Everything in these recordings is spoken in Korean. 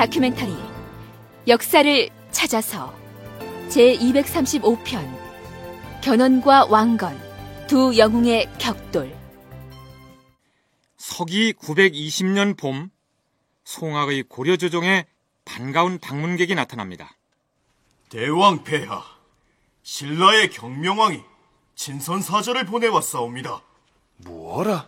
다큐멘터리 역사를 찾아서 제235편 견훤과 왕건 두 영웅의 격돌. 서기 920년 봄, 송악의 고려조정에 반가운 방문객이 나타납니다. 대왕 폐하, 신라의 경명왕이 친선사절을 보내왔사옵니다. 뭐라?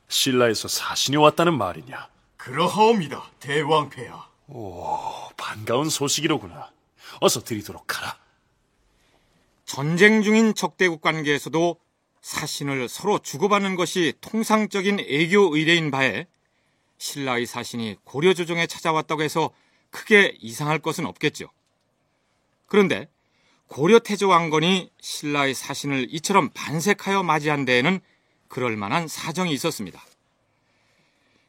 신라에서 사신이 왔다는 말이냐? 그러하옵니다, 대왕 폐하. 오, 반가운 소식이로구나. 어서 드리도록 하라. 전쟁 중인 적대국 관계에서도 사신을 서로 주고받는 것이 통상적인 애교 의례인 바에 신라의 사신이 고려조정에 찾아왔다고 해서 크게 이상할 것은 없겠죠. 그런데 고려태조 왕건이 신라의 사신을 이처럼 반색하여 맞이한 데에는 그럴 만한 사정이 있었습니다.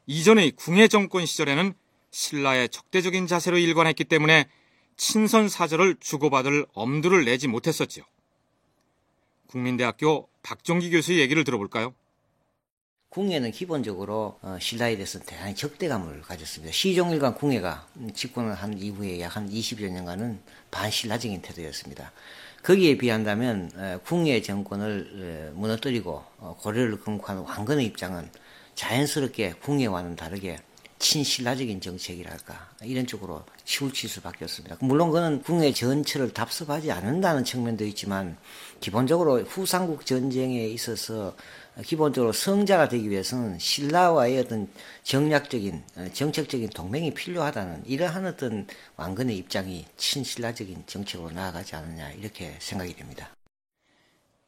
이전의 궁예 정권 시절에는 신라의 적대적인 자세로 일관했기 때문에 친선사절을 주고받을 엄두를 내지 못했었죠. 국민대학교 박종기 교수의 얘기를 들어볼까요? 궁예는 기본적으로 신라에 대해서 대단히 적대감을 가졌습니다. 시종일관 궁예가 집권을 한 이후에 약 한 20여 년간은 반신라적인 태도였습니다. 거기에 비한다면 궁예 정권을 무너뜨리고 고려를 건국한 왕건의 입장은 자연스럽게 궁예와는 다르게 친신라적인 정책이랄까 이런 쪽으로 치우칠 수밖에 없습니다. 물론 그는 궁예 전체를 답습하지 않는다는 측면도 있지만 기본적으로 후삼국 전쟁에 있어서 기본적으로 성자가 되기 위해서는 신라와의 어떤 정략적인 정책적인 동맹이 필요하다는 이러한 어떤 왕건의 입장이 친신라적인 정책으로 나아가지 않느냐 이렇게 생각이 됩니다.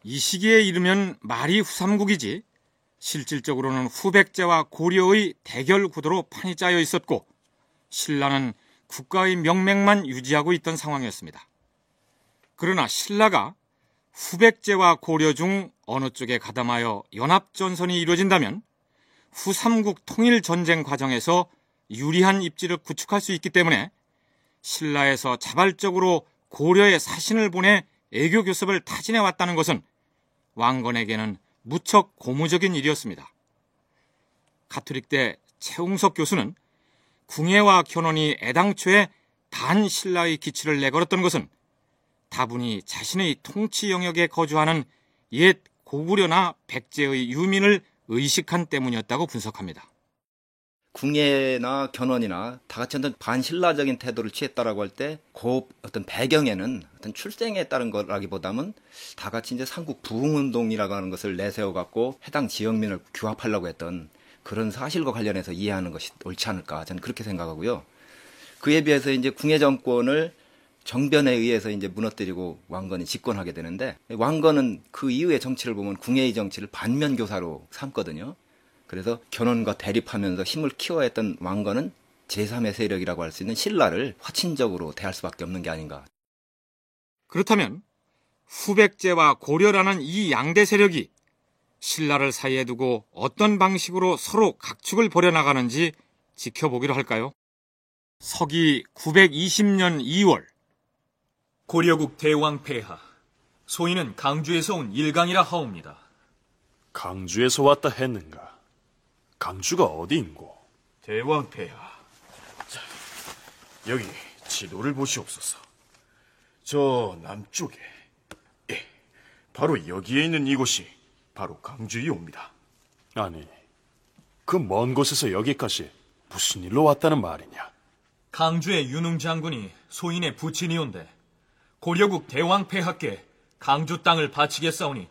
이 시기에 이르면 말이 후삼국이지 실질적으로는 후백제와 고려의 대결 구도로 판이 짜여 있었고 신라는 국가의 명맥만 유지하고 있던 상황이었습니다. 그러나 신라가 후백제와 고려 중 어느 쪽에 가담하여 연합전선이 이루어진다면 후삼국 통일전쟁 과정에서 유리한 입지를 구축할 수 있기 때문에 신라에서 자발적으로 고려에 사신을 보내 애교 교섭을 타진해 왔다는 것은 왕건에게는 무척 고무적인 일이었습니다. 가톨릭대 최웅석 교수는 궁예와 견훤이 애당초에 반신라의 기치를 내걸었던 것은 다분히 자신의 통치 영역에 거주하는 옛 고구려나 백제의 유민을 의식한 때문이었다고 분석합니다. 궁예나 견훤이나 다 같이 어떤 반신라적인 태도를 취했다라고 할 때 그 어떤 배경에는 어떤 출생에 따른 거라기보다는 다 같이 이제 삼국 부흥운동이라고 하는 것을 내세워 갖고 해당 지역민을 규합하려고 했던 그런 사실과 관련해서 이해하는 것이 옳지 않을까 저는 그렇게 생각하고요. 그에 비해서 이제 궁예 정권을 정변에 의해서 이제 무너뜨리고 왕건이 집권하게 되는데 왕건은 그 이후의 정치를 보면 궁예의 정치를 반면교사로 삼거든요. 그래서 견훤과 대립하면서 힘을 키워야 했던 왕건은 제3의 세력이라고 할 수 있는 신라를 화친적으로 대할 수밖에 없는 게 아닌가. 그렇다면 후백제와 고려라는 이 양대 세력이 신라를 사이에 두고 어떤 방식으로 서로 각축을 벌여나가는지 지켜보기로 할까요? 서기 920년 2월 고려국 대왕 폐하, 소인은 강주에서 온 일강이라 하옵니다. 강주에서 왔다 했는가? 강주가 어디인고? 대왕 폐하, 자, 여기 지도를 보시옵소서. 저 남쪽에, 바로 여기에 있는 이곳이 바로 강주이옵니다. 아니, 그 먼 곳에서 여기까지 무슨 일로 왔다는 말이냐? 강주의 윤웅 장군이 소인의 부친이온데 고려국 대왕폐하께 강주 땅을 바치겠사오니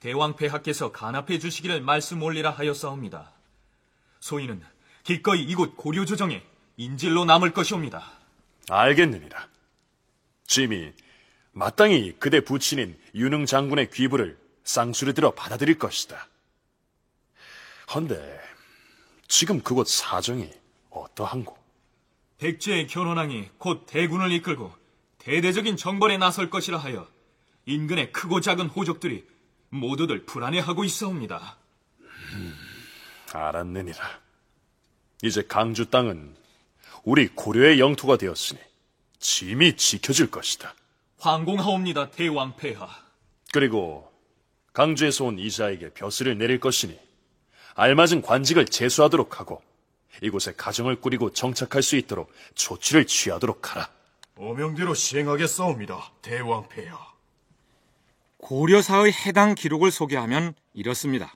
대왕폐하께서 간합해 주시기를 말씀 올리라 하였사옵니다. 소인은 기꺼이 이곳 고려조정에 인질로 남을 것이옵니다. 알겠느니라. 짐이 마땅히 그대 부친인 윤흥 장군의 귀부를 쌍수를 들어 받아들일 것이다. 헌데 지금 그곳 사정이 어떠한고? 백제의 견훤왕이 곧 대군을 이끌고 대대적인 정벌에 나설 것이라 하여 인근의 크고 작은 호족들이 모두들 불안해하고 있사옵니다. 알았느니라. 이제 강주 땅은 우리 고려의 영토가 되었으니 짐이 지켜질 것이다. 황공하옵니다, 대왕폐하. 그리고 강주에서 온 이자에게 벼슬을 내릴 것이니 알맞은 관직을 제수하도록 하고 이곳에 가정을 꾸리고 정착할 수 있도록 조치를 취하도록 하라. 어명대로 시행하겠사옵니다, 대왕폐하. 고려사의 해당 기록을 소개하면 이렇습니다.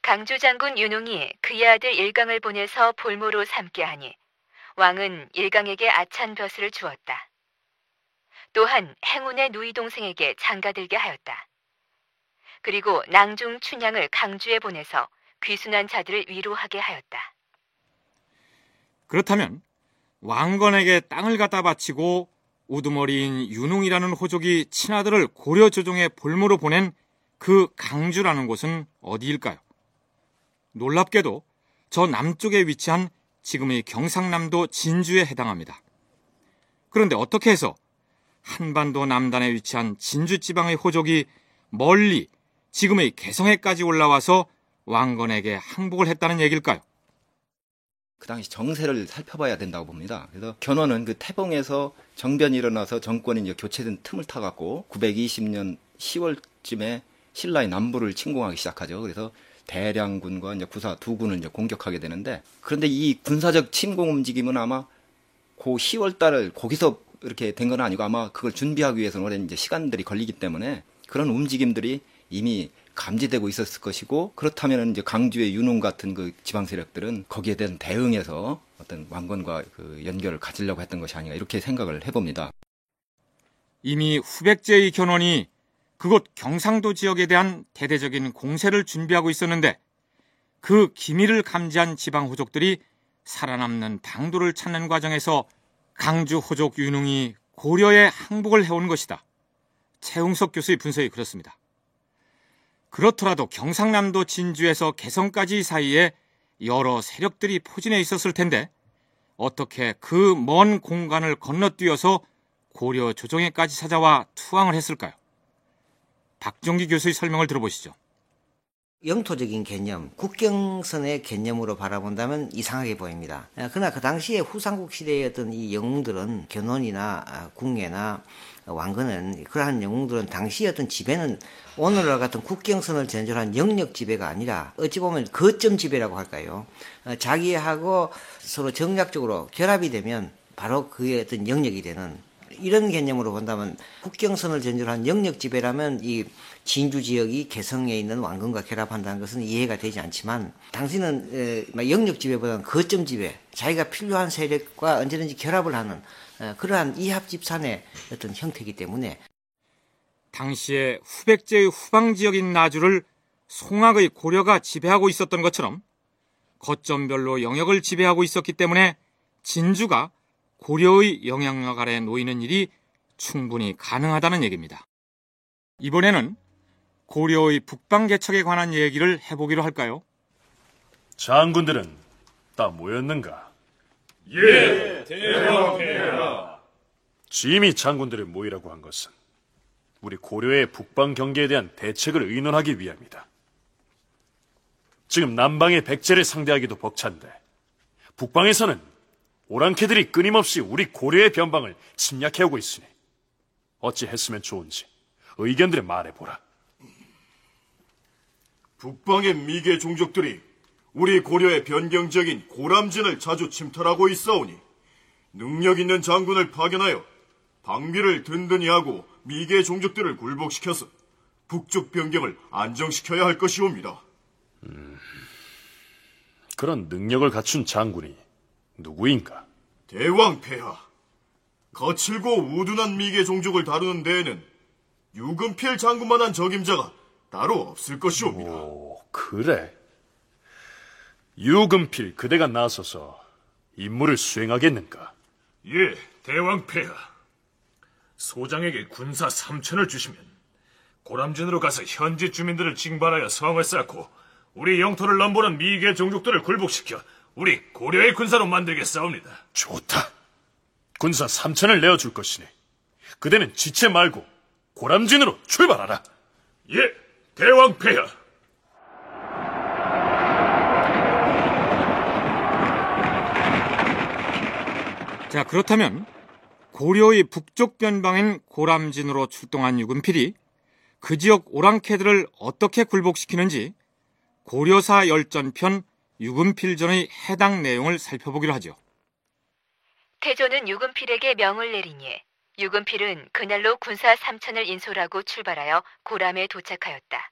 강주 장군 윤웅이 그의 아들 일강을 보내서 볼모로 삼게 하니 왕은 일강에게 아찬 벼슬을 주었다. 또한 행운의 누이 동생에게 장가들게 하였다. 그리고 낭중 춘향을 강주에 보내서 귀순한 자들을 위로하게 하였다. 그렇다면 왕건에게 땅을 갖다 바치고 우두머리인 윤웅이라는 호족이 친아들을 고려 조정의 볼모로 보낸 그 강주라는 곳은 어디일까요? 놀랍게도 저 남쪽에 위치한 지금의 경상남도 진주에 해당합니다. 그런데 어떻게 해서 한반도 남단에 위치한 진주지방의 호족이 멀리 지금의 개성에까지 올라와서 왕건에게 항복을 했다는 얘기일까요? 그 당시 정세를 살펴봐야 된다고 봅니다. 그래서 견훤은 그 태봉에서 정변이 일어나서 정권이 이제 교체된 틈을 타갖고 920년 10월쯤에 신라의 남부를 침공하기 시작하죠. 그래서 대량군과 이제 구사 두 군을 이제 공격하게 되는데, 그런데 이 군사적 침공 움직임은 아마 그 10월 달을 거기서 이렇게 된 건 아니고 아마 그걸 준비하기 위해서는 오랜 이제 시간들이 걸리기 때문에 그런 움직임들이 이미 감지되고 있었을 것이고, 그렇다면 이제 강주의 윤웅 같은 그 지방 세력들은 거기에 대한 대응해서 어떤 왕건과 그 연결을 가지려고 했던 것이 아닌가, 이렇게 생각을 해봅니다. 이미 후백제의 견훤이 그곳 경상도 지역에 대한 대대적인 공세를 준비하고 있었는데 그 기밀을 감지한 지방 호족들이 살아남는 방도를 찾는 과정에서 강주 호족 윤웅이 고려에 항복을 해온 것이다. 최웅석 교수의 분석이 그렇습니다. 그렇더라도 경상남도 진주에서 개성까지 사이에 여러 세력들이 포진해 있었을 텐데 어떻게 그 먼 공간을 건너뛰어서 고려 조정에까지 찾아와 투항을 했을까요? 박종기 교수의 설명을 들어보시죠. 영토적인 개념, 국경선의 개념으로 바라본다면 이상하게 보입니다. 그러나 그 당시에 후삼국 시대의 어떤 이 영웅들은 견훤이나 궁예나 왕건은, 그러한 영웅들은 당시의 어떤 지배는 오늘날 같은 국경선을 전절한 영역 지배가 아니라 어찌 보면 거점 지배라고 할까요? 자기하고 서로 정략적으로 결합이 되면 바로 그의 어떤 영역이 되는, 이런 개념으로 본다면 국경선을 전절한 영역 지배라면 이 진주 지역이 개성에 있는 왕건과 결합한다는 것은 이해가 되지 않지만, 당시는 영역 지배보다는 거점 지배, 자기가 필요한 세력과 언제든지 결합을 하는 그러한 이합집산의 어떤 형태이기 때문에 당시에 후백제의 후방 지역인 나주를 송악의 고려가 지배하고 있었던 것처럼 거점별로 영역을 지배하고 있었기 때문에 진주가 고려의 영향력 아래 놓이는 일이 충분히 가능하다는 얘기입니다. 이번에는 고려의 북방 개척에 관한 얘기를 해보기로 할까요? 장군들은 다 모였는가? 예, 대왕폐하. 짐이 장군들을 모이라고 한 것은 우리 고려의 북방 경계에 대한 대책을 의논하기 위함이다. 지금 남방의 백제를 상대하기도 벅찬데 북방에서는 오랑캐들이 끊임없이 우리 고려의 변방을 침략해오고 있으니 어찌 했으면 좋은지 의견들을 말해보라. 북방의 미개 종족들이 우리 고려의 변경적인 고람진을 자주 침탈하고 있사오니 능력 있는 장군을 파견하여 방비를 든든히 하고 미개 종족들을 굴복시켜서 북쪽 변경을 안정시켜야 할 것이옵니다. 그런 능력을 갖춘 장군이 누구인가? 대왕폐하, 거칠고 우둔한 미개 종족을 다루는 데에는 유금필 장군만한 적임자가 따로 없을 것이옵니다. 오, 그래? 유금필 그대가 나서서 임무를 수행하겠는가? 예, 대왕폐하. 소장에게 군사 3천을 주시면 고람진으로 가서 현지 주민들을 징발하여 성을 쌓고 우리 영토를 넘보는 미개 종족들을 굴복시켜 우리 고려의 군사로 만들겠사옵니다. 좋다. 군사 3천을 내어줄 것이니 그대는 지체 말고 고람진으로 출발하라. 예, 대왕폐하. 자, 그렇다면 고려의 북쪽 변방인 고람진으로 출동한 유금필이 그 지역 오랑캐들을 어떻게 굴복시키는지 고려사 열전편 유금필전의 해당 내용을 살펴보기로 하죠. 태조는 유금필에게 명을 내리니 유금필은 그날로 군사 3,000을 인솔하고 출발하여 고람에 도착하였다.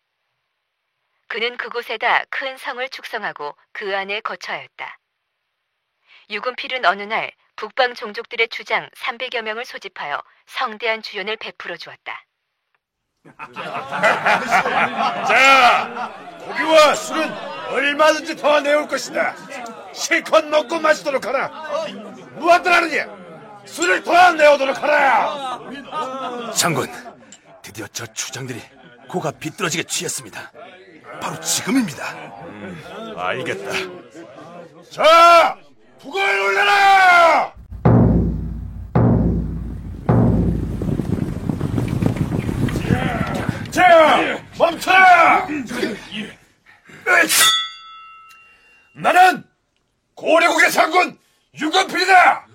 그는 그곳에다 큰 성을 축성하고 그 안에 거처하였다. 유금필은 어느 날 북방 종족들의 주장 300여 명을 소집하여 성대한 주연을 베풀어 주었다. 자, 고기와 술은 얼마든지 더 내올 것이다. 실컷 먹고 마시도록 하라. 무엇들 하느냐? 술을 더 내오도록 하라. 장군, 드디어 저 추장들이 고가 비뚤어지게 취했습니다. 바로 지금입니다. 알겠다. 자, 북을 올려라! 자, 멈춰라! 나는 고려국의 장군 유금필이다.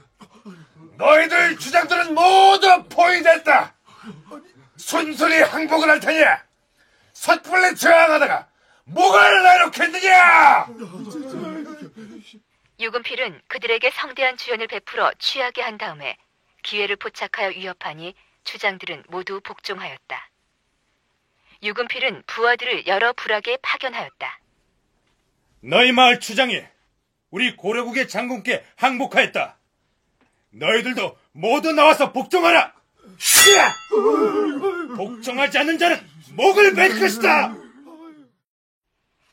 너희들 주장들은 모두 포위됐다. 순순히 항복을 할 테니 섣불리 저항하다가 목을 내놓겠느냐? 유금필은 그들에게 성대한 주연을 베풀어 취하게 한 다음에 기회를 포착하여 위협하니 주장들은 모두 복종하였다. 유금필은 부하들을 여러 부락에 파견하였다. 너희 마을 추장이 우리 고려국의 장군께 항복하였다. 너희들도 모두 나와서 복종하라. 복종하지 않는 자는 목을 맬 것이다.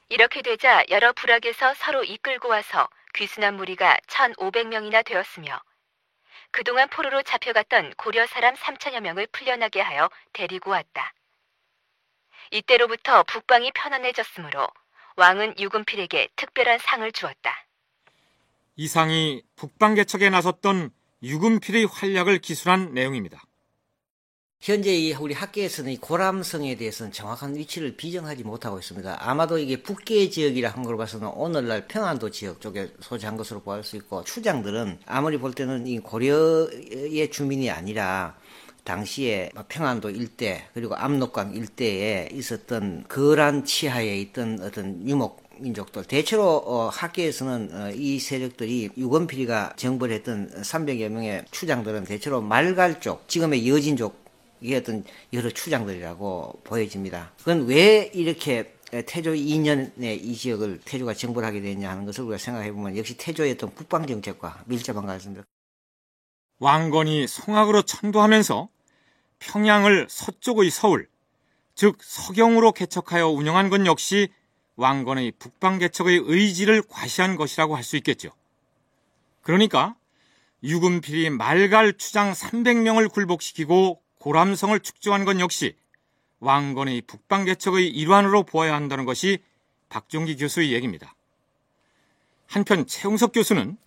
이렇게 되자 여러 부락에서 서로 이끌고 와서 귀순한 무리가 1,500명이나 되었으며 그동안 포로로 잡혀갔던 고려 사람 3,000여 명을 풀려나게 하여 데리고 왔다. 이때로부터 북방이 편안해졌으므로 왕은 유금필에게 특별한 상을 주었다. 이 상이 북방 개척에 나섰던 유금필의 활약을 기술한 내용입니다. 현재 우리 학계에서는 이 고람성에 대해서는 정확한 위치를 비정하지 못하고 있습니다. 아마도 이게 북계 지역이라 한 걸로 봐서는 오늘날 평안도 지역 쪽에 소재한 것으로 보일 수 있고, 추장들은 아무리 볼 때는 이 고려의 주민이 아니라 당시에 평안도 일대 그리고 압록강 일대에 있었던 거란 치하에 있던 어떤 유목 민족들, 대체로 학계에서는 이 세력들이 유금필이가 정벌 했던 300여 명의 추장들은 대체로 말갈 쪽, 지금의 여진족 이 어떤 여러 추장들이라고 보여집니다. 그건 왜 이렇게 태조 2년에 이 지역을 태조가 정벌하게 됐냐 하는 것을 우리가 생각해보면 역시 태조의 어떤 국방정책과 밀접한 것 같습니다. 왕건이 송악으로 천도하면서 평양을 서쪽의 서울, 즉 서경으로 개척하여 운영한 건 역시 왕건의 북방 개척의 의지를 과시한 것이라고 할 수 있겠죠. 그러니까 유금필이 말갈 추장 300명을 굴복시키고 고람성을 축조한 건 역시 왕건의 북방 개척의 일환으로 보아야 한다는 것이 박종기 교수의 얘기입니다. 한편 최웅석 교수는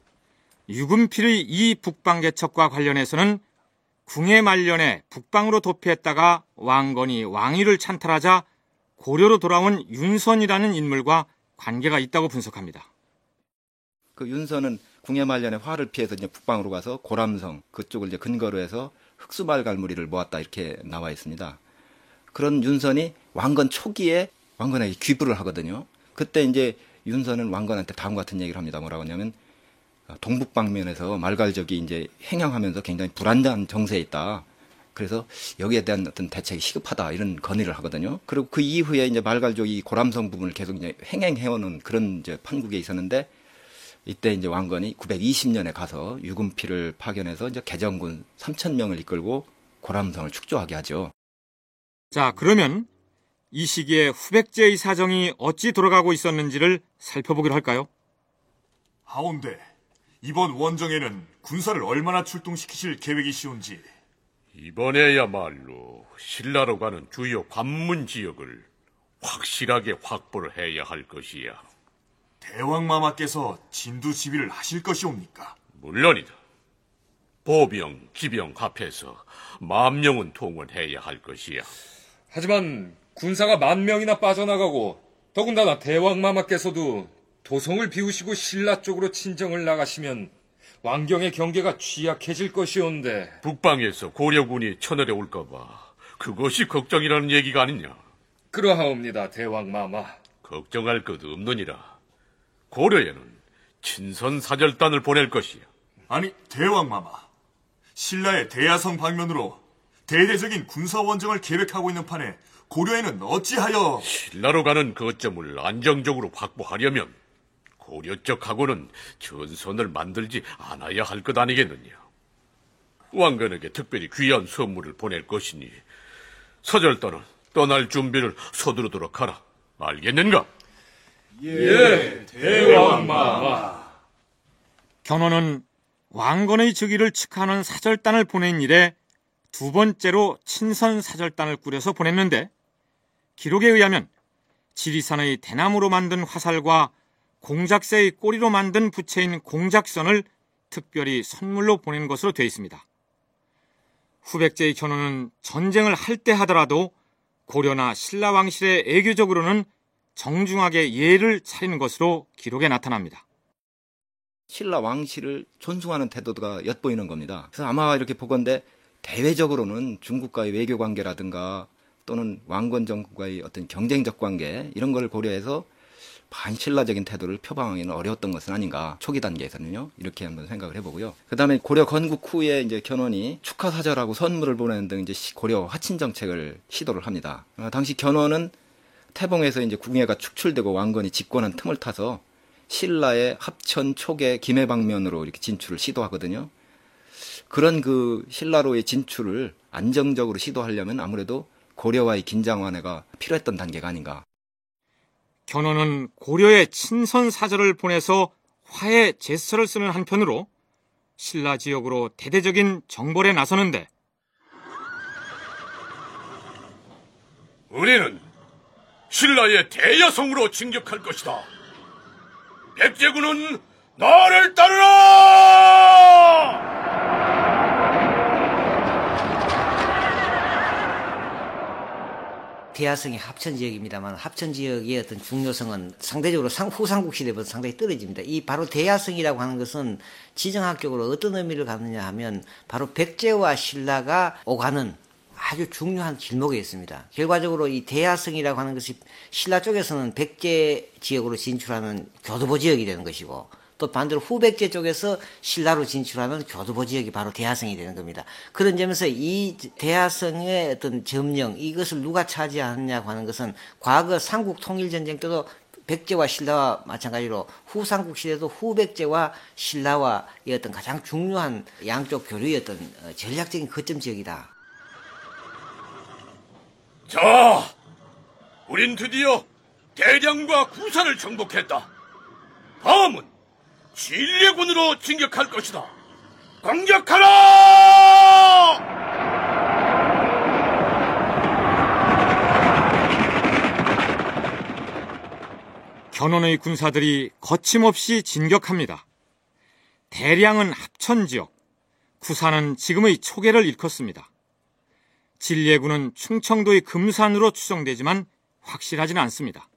유금필의 이 북방 개척과 관련해서는 궁예 말년에 북방으로 도피했다가 왕건이 왕위를 찬탈하자 고려로 돌아온 윤선이라는 인물과 관계가 있다고 분석합니다. 그 윤선은 궁예 말년에 화를 피해서 이제 북방으로 가서 고람성 그쪽을 이제 근거로 해서 흑수말갈무리를 모았다 이렇게 나와 있습니다. 그런 윤선이 왕건 초기에 왕건에게 귀부를 하거든요. 그때 이제 윤선은 왕건한테 다음 같은 얘기를 합니다. 뭐라고 하냐면 동북 방면에서 말갈족이 이제 행향하면서 굉장히 불안정한 정세에 있다. 그래서 여기에 대한 어떤 대책이 시급하다 이런 건의를 하거든요. 그리고 그 이후에 이제 말갈족이 고람성 부분을 계속 이제 횡행해오는 그런 이제 판국에 있었는데 이때 이제 왕건이 920년에 가서 유금필을 파견해서 이제 개정군 3,000명을 이끌고 고람성을 축조하게 하죠. 자, 그러면 이 시기에 후백제의 사정이 어찌 돌아가고 있었는지를 살펴보기로 할까요? 하온대, 이번 원정에는 군사를 얼마나 출동시키실 계획이시온지. 이번에야말로 신라로 가는 주요 관문 지역을 확실하게 확보를 해야 할 것이야. 대왕마마께서 진두지휘를 하실 것이옵니까? 물론이다. 보병, 기병 합해서 10,000명은 동원해야 할 것이야. 하지만 군사가 10,000명이나 빠져나가고 더군다나 대왕마마께서도 도성을 비우시고 신라 쪽으로 친정을 나가시면 왕경의 경계가 취약해질 것이온데. 북방에서 고려군이 쳐내려 올까봐 그것이 걱정이라는 얘기가 아니냐. 그러하옵니다, 대왕마마. 걱정할 것 없느니라. 고려에는 친선 사절단을 보낼 것이야. 아니, 대왕마마. 신라의 대야성 방면으로 대대적인 군사원정을 계획하고 있는 판에 고려에는 어찌하여... 신라로 가는 거점을 안정적으로 확보하려면 고려 쪽하고는 전선을 만들지 않아야 할 것 아니겠느냐. 왕건에게 특별히 귀한 선물을 보낼 것이니 사절단은 떠날 준비를 서두르도록 하라. 알겠는가? 예, 대왕마마. 견훤은 왕건의 즉위를 축하하는 사절단을 보낸 이래 두 번째로 친선 사절단을 꾸려서 보냈는데, 기록에 의하면 지리산의 대나무로 만든 화살과 공작새의 꼬리로 만든 부채인 공작선을 특별히 선물로 보낸 것으로 되어 있습니다. 후백제의 견훤은 전쟁을 할 때 하더라도 고려나 신라 왕실의 애교적으로는 정중하게 예를 차리는 것으로 기록에 나타납니다. 신라 왕실을 존중하는 태도가 엿보이는 겁니다. 그래서 아마 이렇게 보건대 대외적으로는 중국과의 외교 관계라든가 또는 왕건 정국과의 어떤 경쟁적 관계 이런 걸 고려해서 반신라적인 태도를 표방하기는 어려웠던 것은 아닌가, 초기 단계에서는요. 이렇게 한번 생각을 해보고요. 그 다음에 고려 건국 후에 이제 견훤이 축하사절하고 선물을 보내는 등 이제 고려 화친 정책을 시도를 합니다. 당시 견훤은 태봉에서 이제 궁예가 축출되고 왕건이 집권한 틈을 타서 신라의 합천, 초계, 김해 방면으로 이렇게 진출을 시도하거든요. 그런 그 신라로의 진출을 안정적으로 시도하려면 아무래도 고려와의 긴장 완화가 필요했던 단계가 아닌가. 견훤은 고려에 친선 사절을 보내서 화해 제스처를 쓰는 한편으로 신라 지역으로 대대적인 정벌에 나서는데, 우리는 신라의 대야성으로 진격할 것이다. 백제군은 나를 따르라! 대야성이 합천지역입니다만 합천지역의 어떤 중요성은 상대적으로 후삼국 시대보다 상당히 떨어집니다. 이 바로 대야성이라고 하는 것은 지정학적으로 어떤 의미를 갖느냐 하면 바로 백제와 신라가 오가는 아주 중요한 길목에 있습니다. 결과적으로 이 대야성이라고 하는 것이 신라 쪽에서는 백제 지역으로 진출하는 교두보 지역이 되는 것이고, 또 반대로 후백제 쪽에서 신라로 진출하는 교두보 지역이 바로 대야성이 되는 겁니다. 그런 점에서 이 대야성의 어떤 점령, 이것을 누가 차지하느냐고 하는 것은 과거 삼국 통일전쟁 때도 백제와 신라와 마찬가지로 후삼국 시대도 후백제와 신라와의 어떤 가장 중요한 양쪽 교류의 어떤 전략적인 거점 지역이다. 자, 우린 드디어 대량과 구산을 정복했다. 다음은 진례군으로 진격할 것이다. 공격하라! 견훤의 군사들이 거침없이 진격합니다. 대량은 합천지역, 구산은 지금의 초계를 일컫습니다. 진례군은 충청도의 금산으로 추정되지만 확실하지는 않습니다.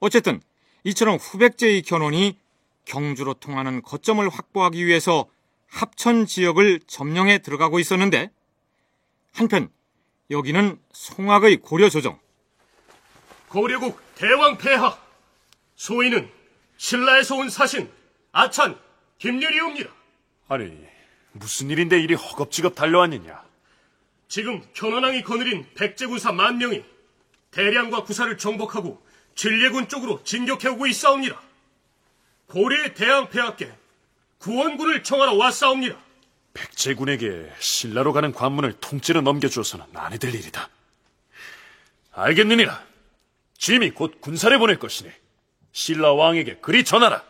어쨌든 이처럼 후백제의 견훤이 경주로 통하는 거점을 확보하기 위해서 합천 지역을 점령해 들어가고 있었는데, 한편 여기는 송악의 고려 조정. 고려국 대왕 폐하, 소인은 신라에서 온 사신 아찬 김유리옵니다. 아니, 무슨 일인데 이리 허겁지겁 달려왔느냐? 지금 견훤왕이 거느린 백제군사 10,000명이 대량과 구사를 정복하고 진례군 쪽으로 진격해오고 있사옵니다. 고려의 대왕 폐하께 구원군을 청하러 왔사옵니다. 백제군에게 신라로 가는 관문을 통째로 넘겨주어서는 안 해될 일이다. 알겠느니라. 짐이 곧 군사를 보낼 것이니 신라 왕에게 그리 전하라.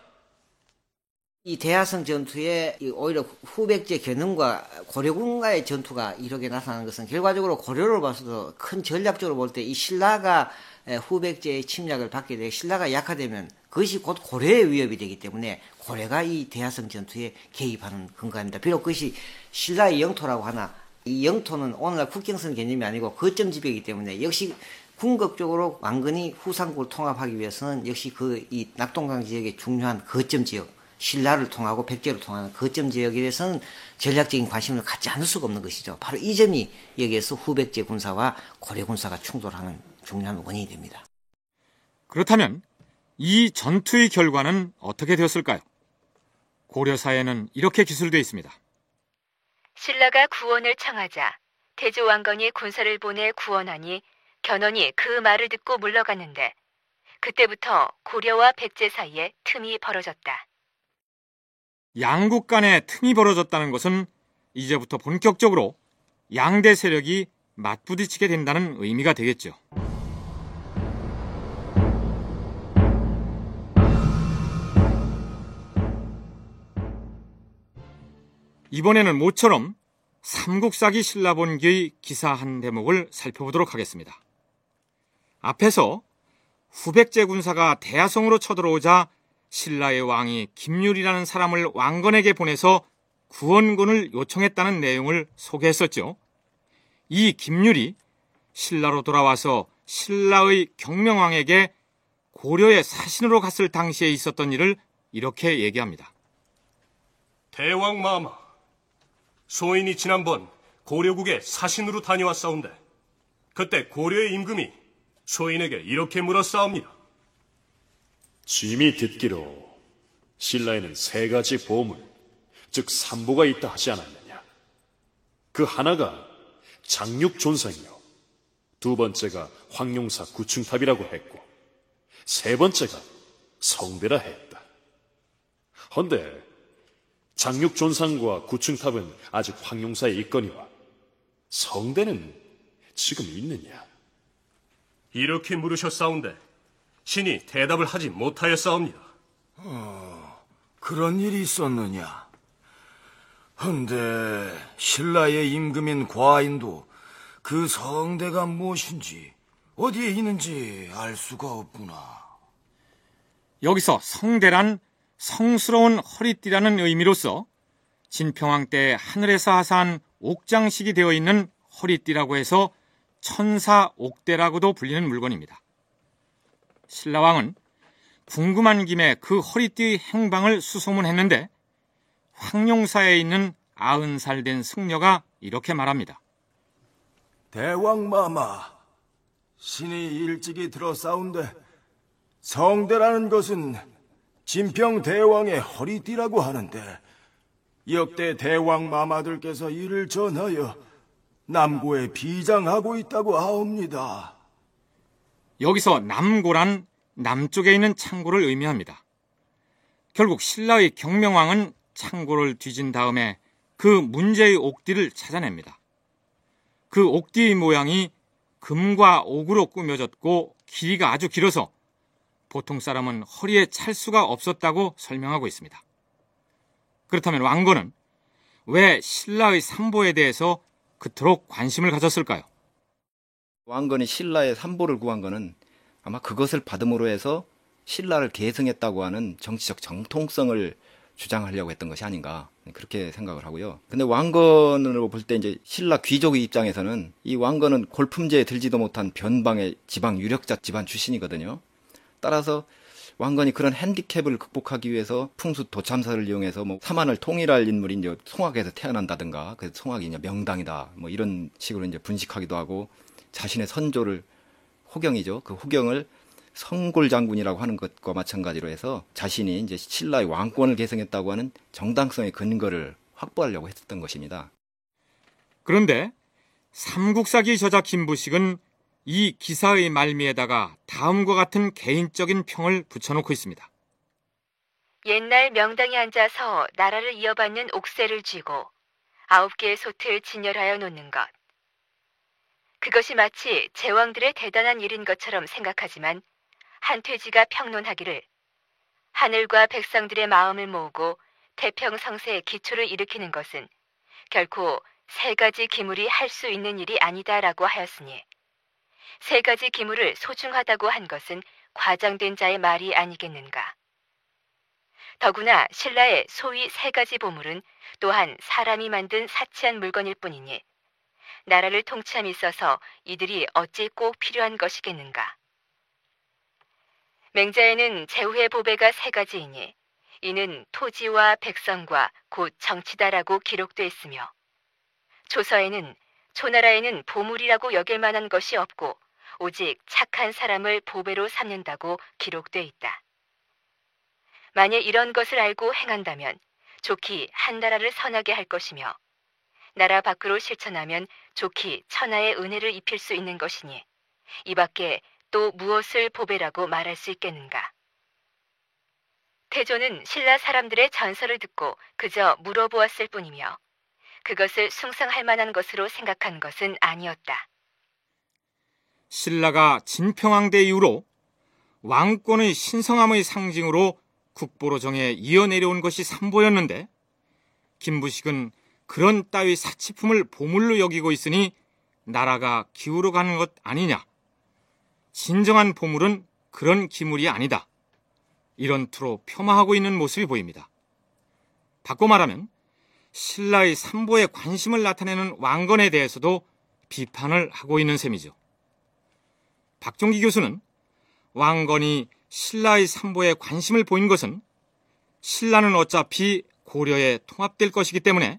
이 대야성 전투에 오히려 후백제 견훤과 고려군과의 전투가 이렇게 나타나는 것은 결과적으로 고려를 봐서도 큰 전략적으로 볼 때 이 신라가 후백제의 침략을 받게 되고 신라가 약화되면 그것이 곧 고려의 위협이 되기 때문에 고려가 이 대야성 전투에 개입하는 근거입니다. 비록 그것이 신라의 영토라고 하나 이 영토는 오늘날 국경선 개념이 아니고 거점 지배이기 때문에 역시 궁극적으로 왕건이 후삼국을 통합하기 위해서는 역시 이 낙동강 지역의 중요한 거점 지역, 신라를 통하고 백제를 통하는 거점 지역에 대해서는 전략적인 관심을 갖지 않을 수가 없는 것이죠. 바로 이 점이 여기에서 후백제 군사와 고려 군사가 충돌하는 중요한 원인이 됩니다. 그렇다면 이 전투의 결과는 어떻게 되었을까요? 고려사에는 이렇게 기술되어 있습니다. 신라가 구원을 청하자 태조 왕건이 군사를 보내 구원하니 견훤이 그 말을 듣고 물러갔는데 그때부터 고려와 백제 사이에 틈이 벌어졌다. 양국 간에 틈이 벌어졌다는 것은 이제부터 본격적으로 양대 세력이 맞부딪히게 된다는 의미가 되겠죠. 이번에는 모처럼 삼국사기 신라본기의 기사 한 대목을 살펴보도록 하겠습니다. 앞에서 후백제 군사가 대야성으로 쳐들어오자 신라의 왕이 김율이라는 사람을 왕건에게 보내서 구원군을 요청했다는 내용을 소개했었죠. 이 김율이 신라로 돌아와서 신라의 경명왕에게 고려의 사신으로 갔을 당시에 있었던 일을 이렇게 얘기합니다. 대왕 마마, 소인이 지난번 고려국에 사신으로 다녀왔사온데 그때 고려의 임금이 소인에게 이렇게 물었사옵니다. 짐이 듣기로 신라에는 3가지 보물, 즉 삼보가 있다 하지 않았느냐. 그 하나가 장육존상이요, 2번째가 황룡사 구층탑이라고 했고 3번째가 성대라 했다. 헌데 장육존상과 구층탑은 아직 황룡사에 있거니와 성대는 지금 있느냐? 이렇게 물으셨사온데 신이 대답을 하지 못하였사옵니다. 그런 일이 있었느냐? 헌데 신라의 임금인 과인도 그 성대가 무엇인지 어디에 있는지 알 수가 없구나. 여기서 성대란 성스러운 허리띠라는 의미로서 진평왕 때 하늘에서 하사한 옥장식이 되어 있는 허리띠라고 해서 천사옥대라고도 불리는 물건입니다. 신라왕은 궁금한 김에 그 허리띠의 행방을 수소문했는데 황룡사에 있는 90살 된 승려가 이렇게 말합니다. 대왕마마, 신이 일찍이 들었사온데 성대라는 것은 진평 대왕의 허리띠라고 하는데 역대 대왕마마들께서 이를 전하여 남고에 비장하고 있다고 하옵니다. 여기서 남고란 남쪽에 있는 창고를 의미합니다. 결국 신라의 경명왕은 창고를 뒤진 다음에 그 문제의 옥띠를 찾아냅니다. 그 옥띠의 모양이 금과 옥으로 꾸며졌고 길이가 아주 길어서 보통 사람은 허리에 찰 수가 없었다고 설명하고 있습니다. 그렇다면 왕건은 왜 신라의 삼보에 대해서 그토록 관심을 가졌을까요? 왕건이 신라의 삼보를 구한 거는 아마 그것을 받음으로 해서 신라를 계승했다고 하는 정치적 정통성을 주장하려고 했던 것이 아닌가, 그렇게 생각을 하고요. 근데 왕건으로 볼 때 이제 신라 귀족의 입장에서는 이 왕건은 골품제에 들지도 못한 변방의 지방 유력자 집안 출신이거든요. 따라서 왕건이 그런 핸디캡을 극복하기 위해서 풍수 도참사를 이용해서 사만을 통일할 인물이 이제 송악에서 태어난다든가, 그래서 송악이 이제 명당이다, 이런 식으로 이제 분식하기도 하고, 자신의 선조를, 호경이죠, 그 호경을 성골 장군이라고 하는 것과 마찬가지로 해서 자신이 이제 신라의 왕권을 계승했다고 하는 정당성의 근거를 확보하려고 했었던 것입니다. 그런데 삼국사기 저자 김부식은 이 기사의 말미에다가 다음과 같은 개인적인 평을 붙여놓고 있습니다. 옛날 명당에 앉아서 나라를 이어받는 옥새를 쥐고 9개의 솥을 진열하여 놓는 것. 그것이 마치 제왕들의 대단한 일인 것처럼 생각하지만 한퇴지가 평론하기를 하늘과 백성들의 마음을 모으고 태평성세의 기초를 일으키는 것은 결코 3가지 기물이 할 수 있는 일이 아니다라고 하였으니 3가지 기물을 소중하다고 한 것은 과장된 자의 말이 아니겠는가. 더구나 신라의 소위 3가지 보물은 또한 사람이 만든 사치한 물건일 뿐이니 나라를 통치함에 있어서 이들이 어찌 꼭 필요한 것이겠는가. 맹자에는 제후의 보배가 3가지이니 이는 토지와 백성과 곧 정치다라고 기록되어 있으며 조서에는 초나라에는 보물이라고 여길 만한 것이 없고 오직 착한 사람을 보배로 삼는다고 기록되어 있다. 만일 이런 것을 알고 행한다면 좋기 한 나라를 선하게 할 것이며 나라 밖으로 실천하면 좋기 천하의 은혜를 입힐 수 있는 것이니 이 밖에 또 무엇을 보배라고 말할 수 있겠는가? 태조는 신라 사람들의 전설을 듣고 그저 물어보았을 뿐이며 그것을 숭상할 만한 것으로 생각한 것은 아니었다. 신라가 진평왕대 이후로 왕권의 신성함의 상징으로 국보로 정해 이어내려온 것이 삼보였는데 김부식은 그런 따위 사치품을 보물로 여기고 있으니 나라가 기울어가는 것 아니냐. 진정한 보물은 그런 기물이 아니다. 이런 투로 폄하하고 있는 모습이 보입니다. 바꿔 말하면 신라의 삼보에 관심을 나타내는 왕건에 대해서도 비판을 하고 있는 셈이죠. 박종기 교수는 왕건이 신라의 삼보에 관심을 보인 것은 신라는 어차피 고려에 통합될 것이기 때문에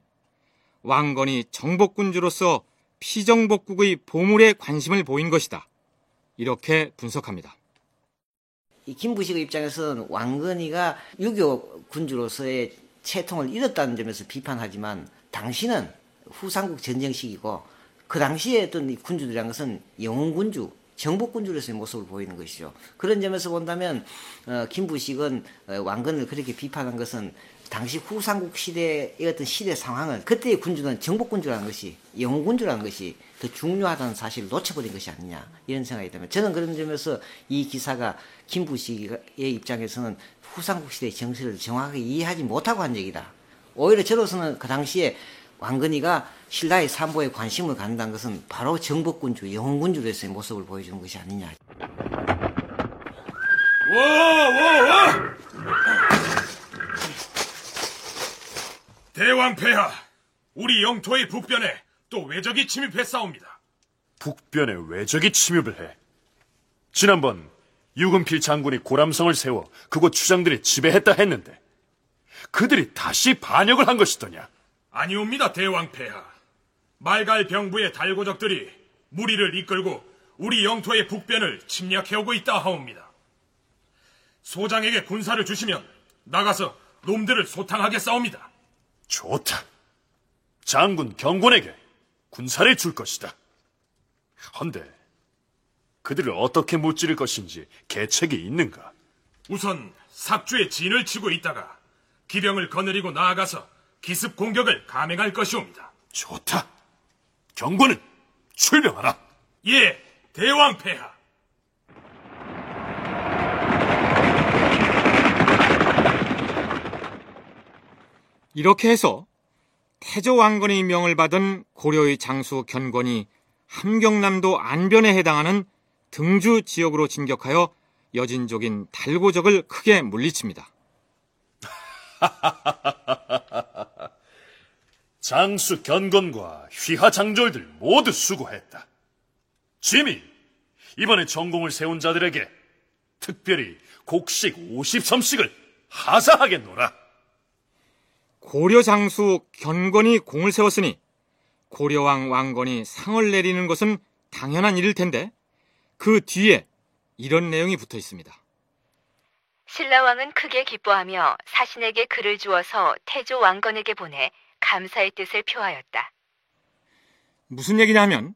왕건이 정복군주로서 피정복국의 보물에 관심을 보인 것이다. 이렇게 분석합니다. 이 김부식의 입장에서는 왕건이가 유교 군주로서의 채통을 잃었다는 점에서 비판하지만 당시는 후삼국 전쟁 시기고 그 당시에 어떤 군주들이란 것은 영웅군주, 정복군주로서의 모습을 보이는 것이죠. 그런 점에서 본다면 김부식은 왕건을 그렇게 비판한 것은 당시 후삼국 시대의 어떤 시대 상황을 그때의 군주는 정복군주라는 것이 영웅군주라는 것이 더 중요하다는 사실을 놓쳐버린 것이 아니냐 이런 생각이 듭니다. 저는 그런 점에서 이 기사가 김부식의 입장에서는 후삼국 시대의 정세를 정확하게 이해하지 못하고 한 얘기다. 오히려 저로서는 그 당시에 왕건이가 신라의 삼보에 관심을 갖는다는 것은 바로 정복군주, 영웅군주로서의 모습을 보여주는 것이 아니냐. 와! 대왕폐하, 우리 영토의 북변에 또 외적이 침입했사옵니다. 북변에 외적이 침입을 해. 지난번 유금필 장군이 고람성을 세워 그곳 주장들이 지배했다 했는데 그들이 다시 반역을 한 것이더냐? 아니옵니다, 대왕폐하. 말갈 병부의 달고적들이 무리를 이끌고 우리 영토의 북변을 침략해오고 있다 하옵니다. 소장에게 군사를 주시면 나가서 놈들을 소탕하겠사옵니다. 좋다. 장군 경곤에게 군사를 줄 것이다. 헌데 그들을 어떻게 무찌를 것인지 계책이 있는가? 우선 삭주에 진을 치고 있다가 기병을 거느리고 나아가서 기습 공격을 감행할 것이옵니다. 좋다. 경곤은 출병하라. 예, 대왕폐하. 이렇게 해서 태조 왕건의 명을 받은 고려의 장수 견곤이 함경남도 안변에 해당하는 등주 지역으로 진격하여 여진족인 달고적을 크게 물리칩니다. 장수 견곤과 휘하 장졸들 모두 수고했다. 짐이 이번에 전공을 세운 자들에게 특별히 곡식 50섬씩을 하사하겠노라. 고려 장수 견곤이 공을 세웠으니 고려왕 왕건이 상을 내리는 것은 당연한 일일 텐데 그 뒤에 이런 내용이 붙어 있습니다. 신라왕은 크게 기뻐하며 사신에게 글을 주어서 태조 왕건에게 보내 감사의 뜻을 표하였다. 무슨 얘기냐 하면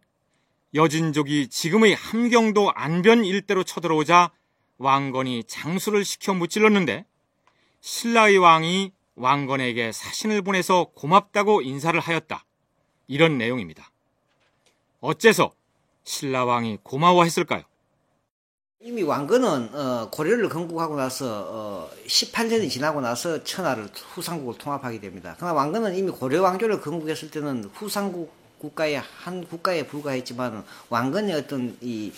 여진족이 지금의 함경도 안변 일대로 쳐들어오자 왕건이 장수를 시켜 무찔렀는데 신라의 왕이 왕건에게 사신을 보내서 고맙다고 인사를 하였다. 이런 내용입니다. 어째서 신라왕이 고마워했을까요? 이미 왕건은 고려를 건국하고 나서 18년이 지나고 나서 천하를 후삼국을 통합하게 됩니다. 그러나 왕건은 이미 고려 왕조를 건국했을 때는 후삼국 국가의 한 국가에 불과했지만 왕건의 어떤 이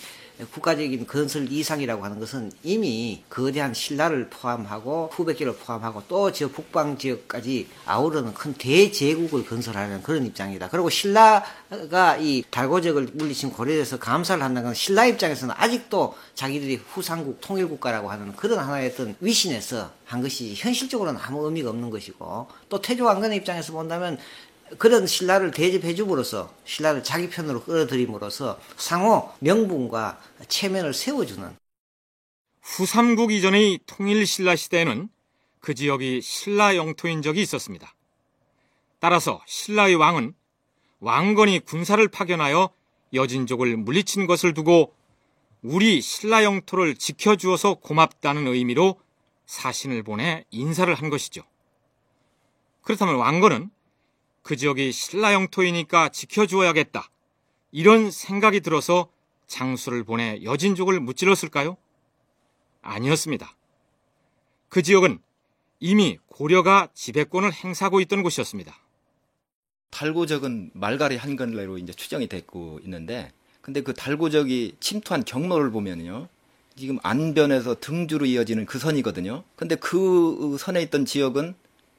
국가적인 건설 이상이라고 하는 것은 이미 거대한 신라를 포함하고 후백제를 포함하고 또 저 북방 지역까지 아우르는 큰 대제국을 건설하는 그런 입장이다. 그리고 신라가 이 달고적을 물리친 고려에서 감사를 한다는 건 신라 입장에서는 아직도 자기들이 후삼국 통일국가라고 하는 그런 하나의 어떤 위신에서 한 것이 현실적으로는 아무 의미가 없는 것이고 또 태조 왕건의 입장에서 본다면 그런 신라를 대접해줌으로써 신라를 자기 편으로 끌어들임으로써 상호 명분과 체면을 세워주는 후삼국 이전의 통일 신라 시대에는 그 지역이 신라 영토인 적이 있었습니다. 따라서 신라의 왕은 왕건이 군사를 파견하여 여진족을 물리친 것을 두고 우리 신라 영토를 지켜주어서 고맙다는 의미로 사신을 보내 인사를 한 것이죠. 그렇다면 왕건은 그 지역이 신라 영토이니까 지켜주어야겠다, 이런 생각이 들어서 장수를 보내 여진족을 무찔렀을까요? 아니었습니다. 그 지역은 이미 고려가 지배권을 행사하고 있던 곳이었습니다. 달고적은 말갈이 한건래로 이제 추정이 되고 있는데, 근데 그 달고적이 침투한 경로를 보면요, 지금 안변에서 등주로 이어지는 그 선이거든요. 근데 그 선에 있던 지역은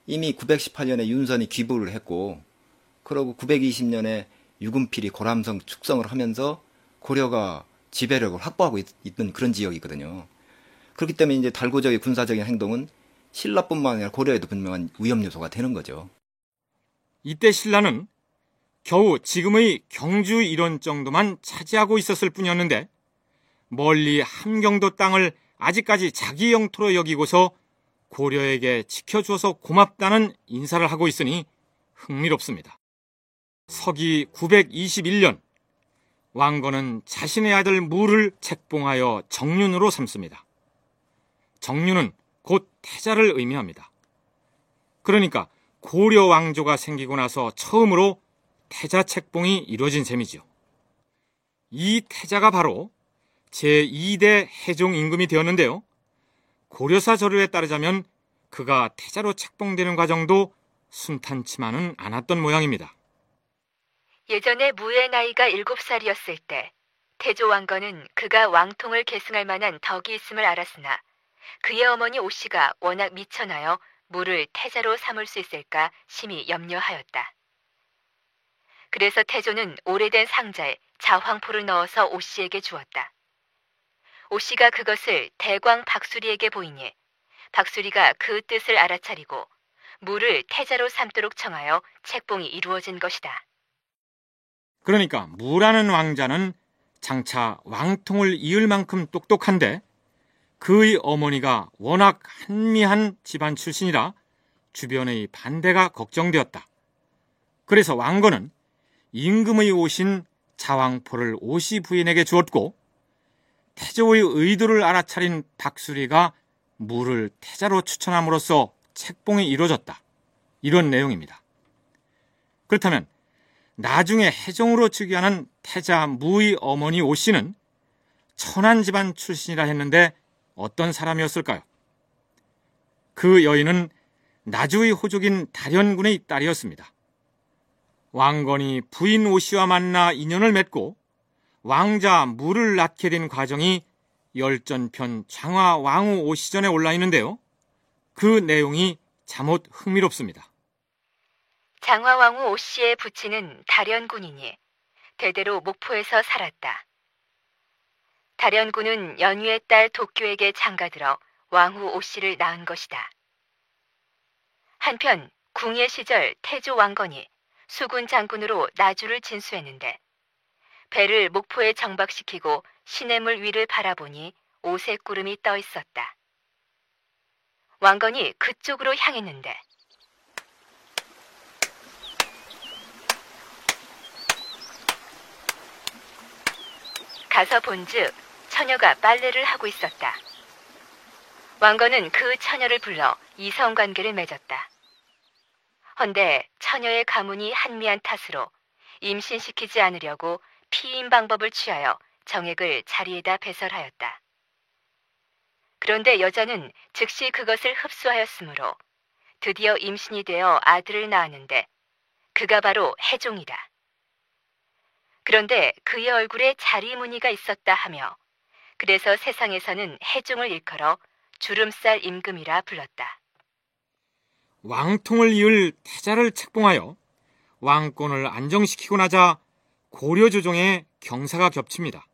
이미 918년에 윤선이 귀부를 했고, 그러고 920년에 유금필이 고람성 축성을 하면서 고려가 지배력을 확보하고 있던 그런 지역이거든요. 그렇기 때문에 이제 달고적의 군사적인 행동은 신라뿐만 아니라 고려에도 분명한 위험 요소가 되는 거죠. 이때 신라는 겨우 지금의 경주 이런 정도만 차지하고 있었을 뿐이었는데, 멀리 함경도 땅을 아직까지 자기 영토로 여기고서 고려에게 지켜주어서 고맙다는 인사를 하고 있으니 흥미롭습니다. 서기 921년, 왕건은 자신의 아들 무를 책봉하여 정륜으로 삼습니다. 정륜은 곧 태자를 의미합니다. 그러니까 고려 왕조가 생기고 나서 처음으로 태자 책봉이 이루어진 셈이죠. 이 태자가 바로 제2대 해종 임금이 되었는데요. 고려사 저료에 따르자면 그가 태자로 책봉되는 과정도 순탄치만은 않았던 모양입니다. 예전에 무의 나이가 7살이었을 때 태조 왕건은 그가 왕통을 계승할 만한 덕이 있음을 알았으나 그의 어머니 오씨가 워낙 미천하여 무를 태자로 삼을 수 있을까 심히 염려하였다. 그래서 태조는 오래된 상자에 자황포를 넣어서 오씨에게 주었다. 오씨가 그것을 대광 박수리에게 보이니 박수리가 그 뜻을 알아차리고 무를 태자로 삼도록 청하여 책봉이 이루어진 것이다. 그러니까 무라는 왕자는 장차 왕통을 이을 만큼 똑똑한데 그의 어머니가 워낙 한미한 집안 출신이라 주변의 반대가 걱정되었다. 그래서 왕건은 임금의 오신 자왕포를 오씨 부인에게 주었고, 태조의 의도를 알아차린 박수리가 무를 태자로 추천함으로써 책봉이 이루어졌다, 이런 내용입니다. 그렇다면 나중에 해종으로 즉위하는 태자 무의 어머니 오씨는 천한 집안 출신이라 했는데 어떤 사람이었을까요? 그 여인은 나주의 호족인 달현군의 딸이었습니다. 왕건이 부인 오씨와 만나 인연을 맺고 왕자 무를 낳게 된 과정이 열전편 장화 왕후 오시전에 올라 있는데요. 그 내용이 잠옷 흥미롭습니다. 장화 왕후 오씨의 부친은 달현군이니 대대로 목포에서 살았다. 달현군은 연유의 딸 독교에게 장가들어 왕후 오씨를 낳은 것이다. 한편 궁예 시절 태조 왕건이 수군 장군으로 나주를 진수했는데 배를 목포에 정박시키고 시냇물 위를 바라보니 오색 구름이 떠 있었다. 왕건이 그쪽으로 향했는데 가서 본즉 처녀가 빨래를 하고 있었다. 왕건은 그 처녀를 불러 이성관계를 맺었다. 헌데 처녀의 가문이 한미한 탓으로 임신시키지 않으려고 피임 방법을 취하여 정액을 자리에다 배설하였다. 그런데 여자는 즉시 그것을 흡수하였으므로 드디어 임신이 되어 아들을 낳았는데 그가 바로 해종이다. 그런데 그의 얼굴에 자리 무늬가 있었다 하며 그래서 세상에서는 해종을 일컬어 주름살 임금이라 불렀다. 왕통을 이을 태자를 책봉하여 왕권을 안정시키고 나자 고려 조정에 경사가 겹칩니다.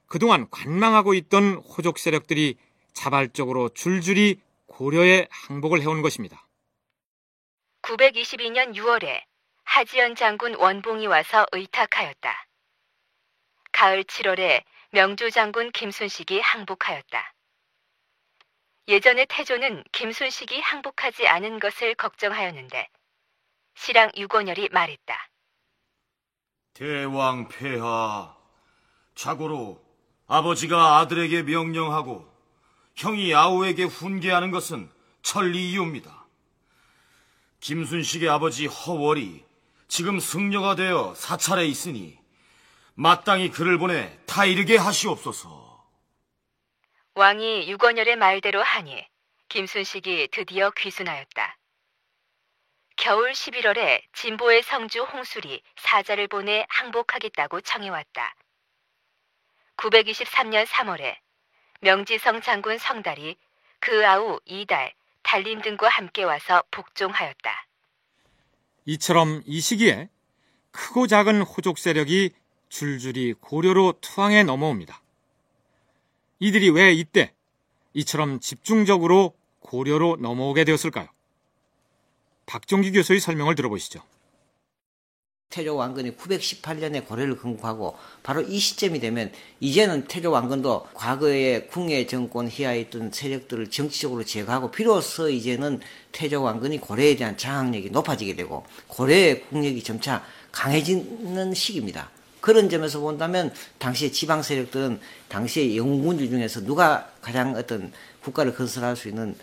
그동안 관망하고 있던 호족 세력들이 자발적으로 줄줄이 고려에 항복을 해온 것입니다. 922년 6월에 하지연 장군 원봉이 와서 의탁하였다. 가을 7월에 명조 장군 김순식이 항복하였다. 예전에 태조는 김순식이 항복하지 않은 것을 걱정하였는데 실랑 유권열이 말했다. 대왕 폐하, 자고로 아버지가 아들에게 명령하고 형이 아우에게 훈계하는 것은 천리이옵니다. 김순식의 아버지 허월이 지금 승려가 되어 사찰에 있으니 마땅히 그를 보내 타이르게 하시옵소서. 왕이 유권열의 말대로 하니 김순식이 드디어 귀순하였다. 겨울 11월에 진보의 성주 홍술이 사자를 보내 항복하겠다고 청해왔다. 923년 3월에 명지성 장군 성달이 그 아우 이달, 달림 등과 함께 와서 복종하였다. 이처럼 이 시기에 크고 작은 호족 세력이 줄줄이 고려로 투항해 넘어옵니다. 이들이 왜 이때 이처럼 집중적으로 고려로 넘어오게 되었을까요? 박종기 교수의 설명을 들어보시죠. 태조 왕건이 918년에 고려를 건국하고 바로 이 시점이 되면 이제는 태조 왕건도 과거의 궁예 정권 희하에 있던 세력들을 정치적으로 제거하고 비로소 이제는 태조 왕건이 고려에 대한 장악력이 높아지게 되고 고려의 국력이 점차 강해지는 시기입니다. 그런 점에서 본다면 당시의 지방 세력들은 당시의 영웅군주 중에서 누가 가장 어떤 국가를 건설할 수 있는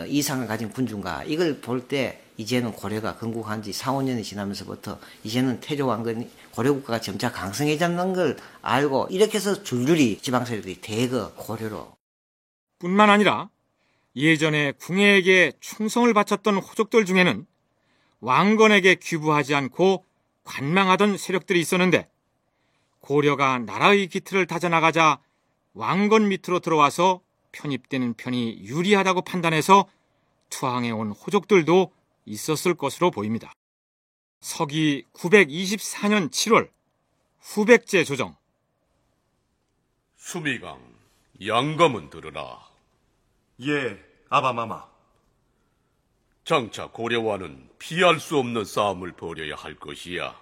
이상을 가진 군주인가, 이걸 볼 때 이제는 고려가 건국한 지 4, 5년이 지나면서부터 이제는 태조 왕건이 고려 국가가 점차 강성해졌는 걸 알고 이렇게 해서 줄줄이 지방 세력들이 대거 고려로. 뿐만 아니라 예전에 궁예에게 충성을 바쳤던 호족들 중에는 왕건에게 귀부하지 않고 관망하던 세력들이 있었는데 고려가 나라의 기틀을 다져나가자 왕건 밑으로 들어와서 편입되는 편이 유리하다고 판단해서 투항해온 호족들도 있었을 것으로 보입니다. 서기 924년 7월 후백제 조정. 수미강, 양검은 들으라. 예, 아바마마. 장차 고려와는 피할 수 없는 싸움을 벌여야 할 것이야.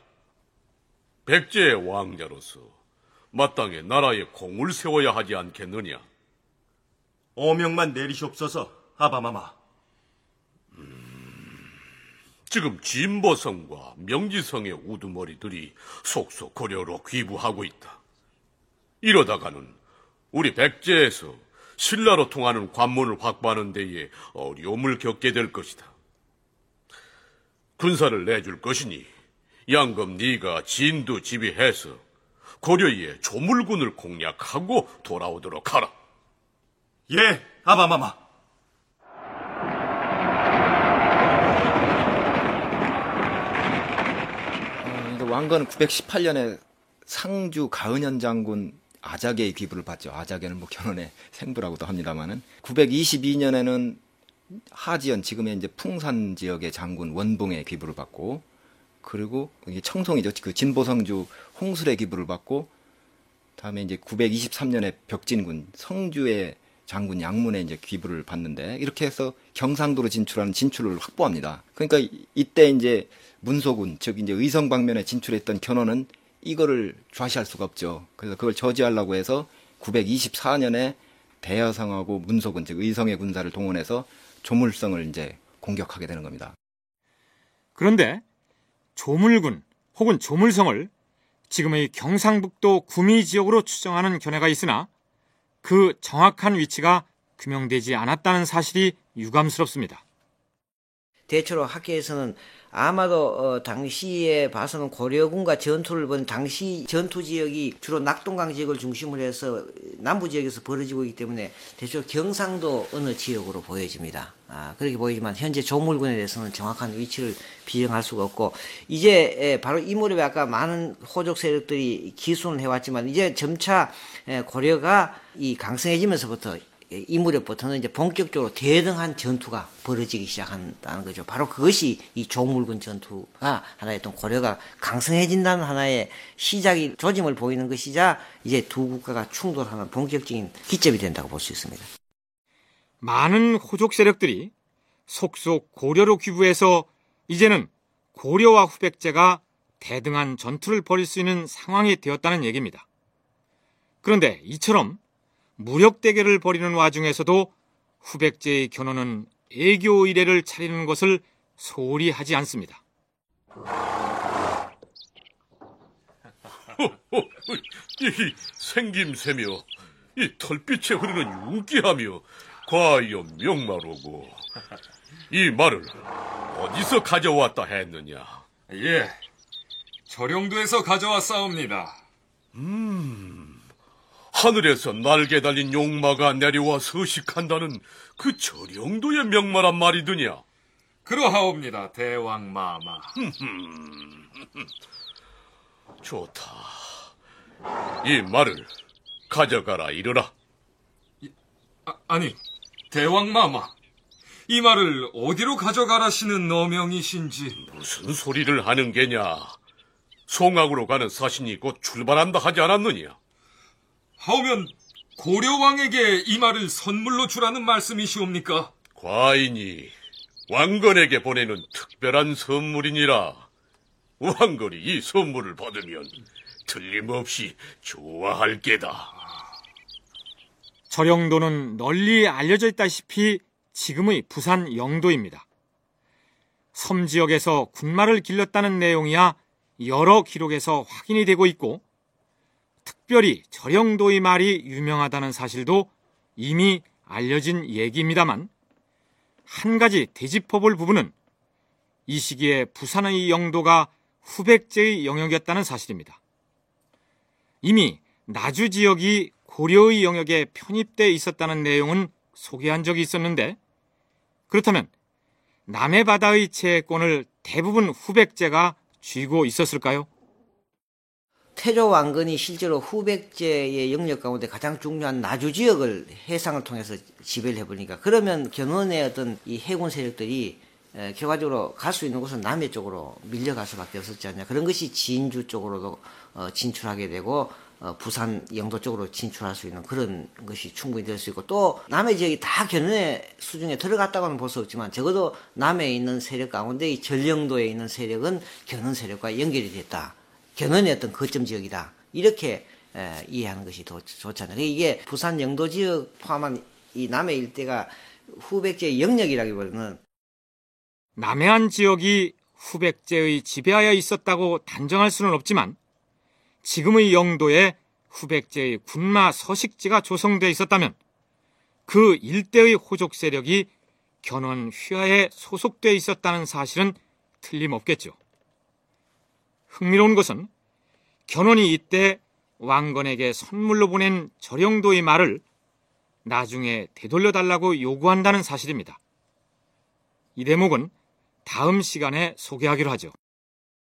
백제의 왕자로서 마땅히 나라에 공을 세워야 하지 않겠느냐? 어명만 내리시옵소서, 아바마마. 지금 진보성과 명지성의 우두머리들이 속속 고려로 귀부하고 있다. 이러다가는 우리 백제에서 신라로 통하는 관문을 확보하는 데에 어려움을 겪게 될 것이다. 군사를 내줄 것이니 양금 네가 진두 지휘해서 고려의 조물군을 공략하고 돌아오도록 하라. 예, 아바마마. 왕건은 918년에 상주 가은현 장군 아자개의 귀부를 받죠. 아자개는 뭐 견훤의 생부라고도 합니다만은 922년에는 하지연 지금의 이제 풍산 지역의 장군 원봉의 귀부를 받고, 그리고 이게 청송이죠. 그 진보성주 홍술의 귀부를 받고, 다음에 이제 923년에 벽진군 성주의 장군 양문의 이제 귀부를 받는데, 이렇게 해서 경상도로 진출하는 진출을 확보합니다. 그러니까 이때 이제 문소군, 즉 이제 의성 방면에 진출했던 견훤은 이거를 좌시할 수가 없죠. 그래서 그걸 저지하려고 해서 924년에 대여성하고 문소군, 즉 의성의 군사를 동원해서 조물성을 이제 공격하게 되는 겁니다. 그런데 조물군 혹은 조물성을 지금의 경상북도 구미 지역으로 추정하는 견해가 있으나 그 정확한 위치가 규명되지 않았다는 사실이 유감스럽습니다. 대체로 학계에서는 아마도 당시에 봐서는 고려군과 전투를 본 당시 전투 지역이 주로 낙동강 지역을 중심으로 해서 남부 지역에서 벌어지고 있기 때문에 대체로 경상도 어느 지역으로 보여집니다. 그렇게 보이지만 현재 조물군에 대해서는 정확한 위치를 비정할 수가 없고, 이제 바로 이 무렵에 아까 많은 호족 세력들이 기순을 해왔지만 이제 점차 고려가 이 강성해지면서부터 이 무렵부터는 이제 본격적으로 대등한 전투가 벌어지기 시작한다는 거죠. 바로 그것이 이 조물군 전투가 하나의 어떤 고려가 강성해진다는 하나의 시작이, 조짐을 보이는 것이자 이제 두 국가가 충돌하는 본격적인 기점이 된다고 볼 수 있습니다. 많은 호족 세력들이 속속 고려로 귀부해서 이제는 고려와 후백제가 대등한 전투를 벌일 수 있는 상황이 되었다는 얘기입니다. 그런데 이처럼 무력 대결을 벌이는 와중에서도 후백제의 견훤은 애교 의례를 차리는 것을 소홀히 하지 않습니다. 이 생김새며 이 털빛에 흐르는 유기하며 과연 명마로고 이 말을 어디서 가져왔다 했느냐? 예, 절용도에서 가져왔사옵니다. 하늘에서 날개 달린 용마가 내려와 서식한다는 그 절용도의 명마란 말이더냐? 그러하옵니다, 대왕마마. 좋다. 이 말을 가져가라 이르라. 아니, 대왕마마. 이 말을 어디로 가져가라시는 어명이신지. 무슨 소리를 하는 게냐? 송악으로 가는 사신이 곧 출발한다 하지 않았느냐? 하오면 고려왕에게 이 말을 선물로 주라는 말씀이시옵니까? 과인이 왕건에게 보내는 특별한 선물이니라. 왕건이 이 선물을 받으면 틀림없이 좋아할 게다. 절용도는 널리 알려져 있다시피 지금의 부산 영도입니다. 섬 지역에서 군마를 길렀다는 내용이야 여러 기록에서 확인이 되고 있고, 특별히 절용도의 말이 유명하다는 사실도 이미 알려진 얘기입니다만, 한 가지 되짚어볼 부분은 이 시기에 부산의 영도가 후백제의 영역이었다는 사실입니다. 이미 나주 지역이 고려의 영역에 편입돼 있었다는 내용은 소개한 적이 있었는데, 그렇다면 남해 바다의 채권을 대부분 후백제가 쥐고 있었을까요? 태조 왕건이 실제로 후백제의 영역 가운데 가장 중요한 나주 지역을 해상을 통해서 지배를 해보니까, 그러면 견훤의 어떤 이 해군 세력들이 결과적으로 갈 수 있는 곳은 남해 쪽으로 밀려갈 수밖에 없었지 않냐. 그런 것이 진주 쪽으로도 진출하게 되고, 부산 영도 쪽으로 진출할 수 있는 그런 것이 충분히 될 수 있고, 또 남해 지역이 다 견훤의 수중에 들어갔다고는 볼 수 없지만 적어도 남해에 있는 세력 가운데 이 전령도에 있는 세력은 견훤 세력과 연결이 됐다. 견훤의 어떤 거점 지역이다. 이렇게 이해하는 것이 더 좋잖아요. 이게 부산 영도 지역 포함한 이 남해 일대가 후백제의 영역이라기보다는, 남해안 지역이 후백제의 지배하에 있었다고 단정할 수는 없지만, 지금의 영도에 후백제의 군마 서식지가 조성되어 있었다면 그 일대의 호족 세력이 견훤 휘하에 소속되어 있었다는 사실은 틀림없겠죠. 흥미로운 것은 견훤이 이때 왕건에게 선물로 보낸 절용도의 말을 나중에 되돌려달라고 요구한다는 사실입니다. 이 대목은 다음 시간에 소개하기로 하죠.